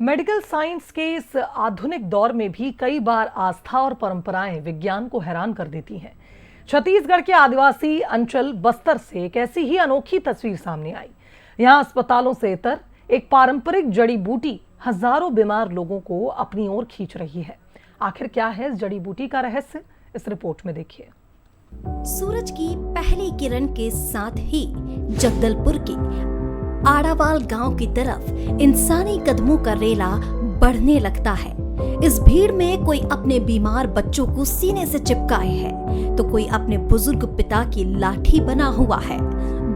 Medical science के इस आधुनिक दौर में भी कई बार आस्था और परंपराएं विज्ञान को हैरान कर देती हैं। छत्तीसगढ़ के आदिवासी अंचल बस्तर से एक ऐसी ही अनोखी तस्वीर सामने आई। यहाँ अस्पतालों से इतर एक पारंपरिक जड़ी बूटी हजारों बीमार लोगों को अपनी ओर खींच रही है। आखिर क्या है इस जड़ी बूटी का रहस्य, इस रिपोर्ट में देखिए। सूरज की पहली किरण के साथ ही जगदलपुर के आड़ावाल गांव की तरफ इंसानी कदमों का रेला बढ़ने लगता है। इस भीड़ में कोई अपने बीमार बच्चों को सीने से चिपकाए है, तो कोई अपने बुजुर्ग पिता की लाठी बना हुआ है।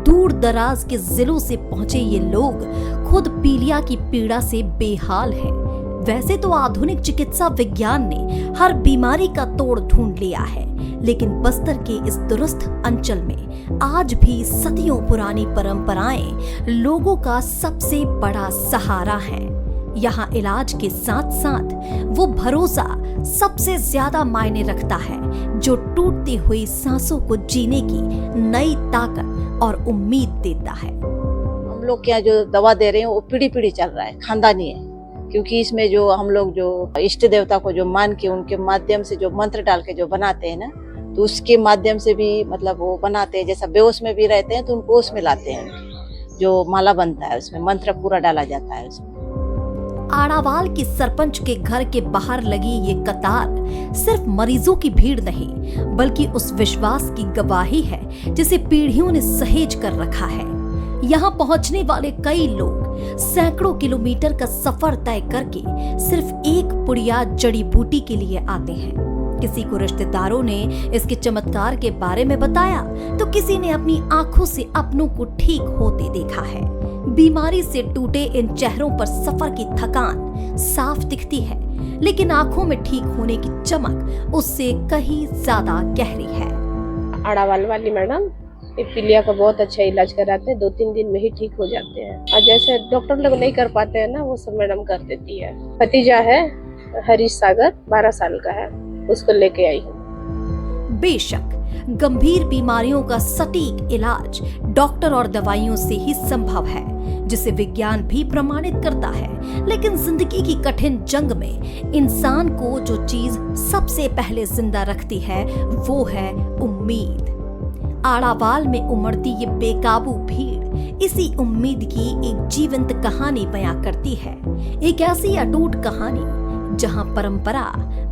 दूर दराज के जिलों से पहुंचे ये लोग खुद पीलिया की पीड़ा से बेहाल हैं। वैसे तो आधुनिक चिकित्सा विज्ञान ने हर बीमारी का तोड़ ढूंढ लिया है, लेकिन बस्तर के इस दुरस्थ अंचल में आज भी सदियों पुरानी परंपराएं लोगों का सबसे बड़ा सहारा हैं। यहाँ इलाज के साथ साथ वो भरोसा सबसे ज्यादा मायने रखता है, जो टूटती हुई सांसों को जीने की नई ताकत और उम्मीद देता है। हम लोग क्या जो दवा दे रहे हैं वो पीढ़ी पीढ़ी चल रहा है, खानदानी है। क्योंकि इसमें जो हम लोग जो इष्ट देवता को जो मान के उनके माध्यम से जो मंत्र डाल के जो बनाते हैं ना, तो उसके माध्यम से भी मतलब वो बनाते हैं। जैसा बेहोश में भी रहते हैं तो उनको उसमें लाते हैं, जो माला बनता है उसमें मंत्र पूरा डाला जाता है उसमें। आड़ावाल की सरपंच के घर के बाहर लगी ये कतार सिर्फ मरीजों की भीड़ नहीं, बल्कि उस विश्वास की गवाही है जिसे पीढ़ियों ने सहेज कर रखा है। यहाँ पहुंचने वाले कई लोग सैकड़ों किलोमीटर का सफर तय करके सिर्फ एक पुड़िया जड़ी बूटी के लिए आते हैं। किसी को रिश्तेदारों ने इसके चमत्कार के बारे में बताया, तो किसी ने अपनी आंखों से अपनों को ठीक होते देखा है। बीमारी से टूटे इन चेहरों पर सफर की थकान साफ दिखती है, लेकिन आंखों में ठीक होने की चमक उससे कहीं ज्यादा गहरी है। आड़ावाल वाली मैडम पीलिया का बहुत अच्छा इलाज कराते हैं, 2-3 दिन में ही ठीक हो जाते हैं। और जैसे डॉक्टर लोग नहीं कर पाते हैं ना, वो सब मैडम कर देती है। भतीजा है हरीश सागर, 12 साल का है, उसको लेके आई हूँ। बेशक गंभीर बीमारियों का सटीक इलाज डॉक्टर और दवाइयों से ही संभव है, जिसे विज्ञान भी प्रमाणित करता है। लेकिन जिंदगी की कठिन जंग में इंसान को जो चीज सबसे पहले जिंदा रखती है वो है उम्मीद। आड़ावाल में उमड़ती ये बेकाबू भीड़ इसी उम्मीद की एक जीवंत कहानी बयां करती है। एक ऐसी अटूट कहानी जहां परंपरा,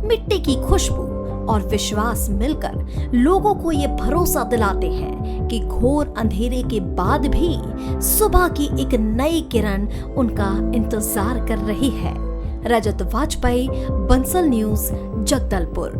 मिट्टी की खुशबू और विश्वास मिलकर लोगों को ये भरोसा दिलाते हैं कि घोर अंधेरे के बाद भी सुबह की एक नई किरण उनका इंतजार कर रही है। रजत वाजपेयी, बंसल न्यूज, जगदलपुर।